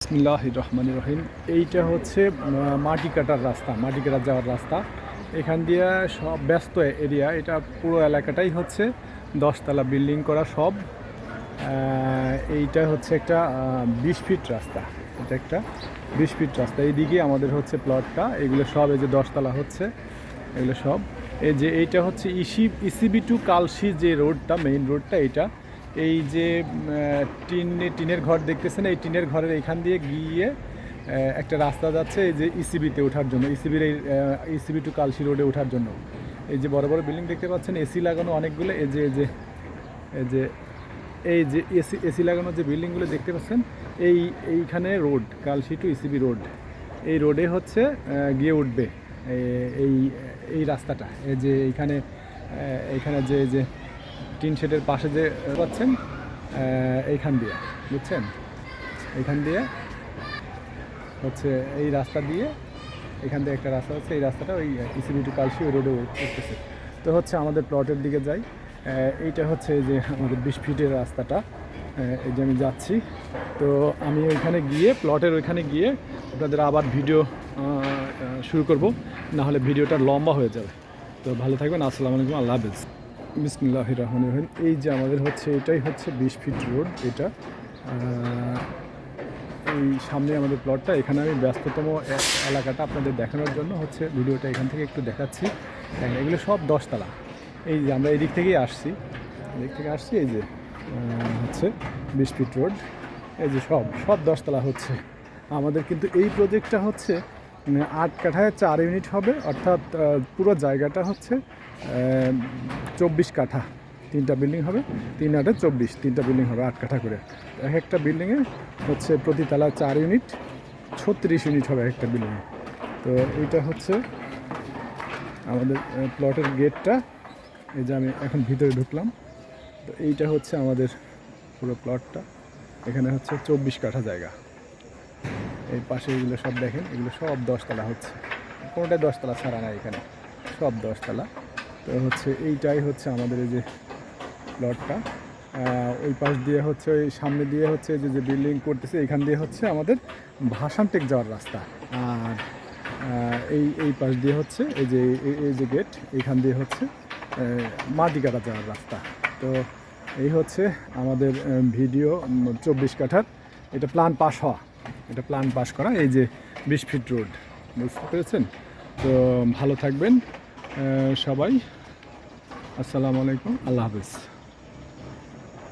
বিসমিল্লাহির রহমানির রহিম। এইটা হচ্ছে মাটি কাটার রাস্তা, মাটি কাটার যাওয়ার রাস্তা। এখান দিয়ে সব ব্যস্ত এরিয়া, এটা পুরো এলাকাটাই হচ্ছে 10তলা বিল্ডিং করা সব। এইটা হচ্ছে একটা 20 ফিট রাস্তা, এটা একটা 20 ফিট রাস্তা। এইদিকে আমাদের হচ্ছে প্লটটা, এগুলো সব এই যে 10তলা হচ্ছে, এগুলো সব। এই যে এইটা হচ্ছে ইসিবি টু কালশি যে রোডটা, মেইন রোডটা এটা। এই যে টিনের ঘর দেখতেছেন, এই টিনের ঘরের এইখান দিয়ে গিয়ে একটা রাস্তা যাচ্ছে এই যে ইসিবিতে ওঠার জন্য, ইসিবির এই ইসিবি টু কালশি রোডে ওঠার জন্য। এই যে বড় বড় বিল্ডিং দেখতে পাচ্ছেন, এসি লাগানো অনেকগুলো। এই যে এসি লাগানো যে বিল্ডিংগুলো দেখতে পাচ্ছেন, এইখানে road, Kalshi to ECB road, এই রোডে হচ্ছে গিয়ে উঠবে এই এই রাস্তাটা। এই যে এইখানে যে টিন শেডের পাশে যে পাচ্ছেন, এইখান দিয়ে, বুঝছেন, এইখান দিয়ে হচ্ছে এই রাস্তা দিয়ে, এখান থেকে একটা রাস্তা হচ্ছে, এই রাস্তাটা ওই ইসিবি টু কালশি ওই রোডে উঠতেছে। তো হচ্ছে আমাদের প্লটের দিকে যাই। এইটা হচ্ছে যে আমাদের 20 ফিটের রাস্তাটা, এই যে আমি যাচ্ছি। তো আমি ওইখানে গিয়ে, প্লটের ওইখানে গিয়ে আপনাদের আবার ভিডিও শুরু করব, না হলে ভিডিওটা লম্বা হয়ে যাবে। তো ভালো থাকবেন, আসসালামু আলাইকুম, আল্লাহ হাফেজ। বিসমিল্লাহির রহমানির রহিম। এই যে আমাদের হচ্ছে, এটাই হচ্ছে 20 ফিট রোড। এটা এই সামনে আমাদের প্লটটা। এখানে আমি ব্যস্ততম এলাকাটা আপনাদের দেখানোর জন্য হচ্ছে ভিডিওটা এখান থেকে একটু দেখাচ্ছি। এগুলো সব 10তলা। এই যে আমরা এদিক থেকেই আসছি, এদিক থেকে আসছি। এই যে হচ্ছে 20 ফিট রোড। এই যে সব 10তলা হচ্ছে আমাদের। কিন্তু এই প্রজেক্টটা হচ্ছে 8 কাঠায় 4 ইউনিট হবে, অর্থাৎ পুরো জায়গাটা হচ্ছে 24 কাঠা। 3টা বিল্ডিং হবে, 3 8 24, 3টা বিল্ডিং হবে 8 কাঠা করে। এক একটা বিল্ডিংয়ে হচ্ছে প্রতি তলা 4 ইউনিট, 36 ইউনিট হবে একটা বিল্ডিংয়ে। তো এইটা হচ্ছে আমাদের প্লটের গেটটা। এই যে আমি এখন ভিতরে ঢুকলাম। তো এইটা হচ্ছে আমাদের পুরো প্লটটা। এখানে হচ্ছে 24 কাঠা জায়গা। এই পাশে এগুলো সব দেখেন, এগুলো সব 10তলা হচ্ছে, কোনোটাই 10তলা ছাড়া না, এখানে সব 10তলা। তো হচ্ছে এইটাই হচ্ছে আমাদের এই যে প্লটটা। ওই পাশ দিয়ে হচ্ছে, ওই সামনে দিয়ে হচ্ছে যে বিল্ডিং করতেছে, এখান দিয়ে হচ্ছে আমাদের ভাসানটেক যাওয়ার রাস্তা। আর এই পাশ দিয়ে হচ্ছে এই যে গেট, এইখান দিয়ে হচ্ছে মাটি কাটা যাওয়ার রাস্তা। তো এই হচ্ছে আমাদের ভিডিও 24 কাঠার। এটা প্ল্যান পাস হওয়া, এটা প্ল্যান পাস করা। এই যে 20 ফিট রোড, বুঝতে পেরেছেন? তো ভালো থাকবেন সবাই, আসসালামু আলাইকুম, আল্লাহ হাফেজ।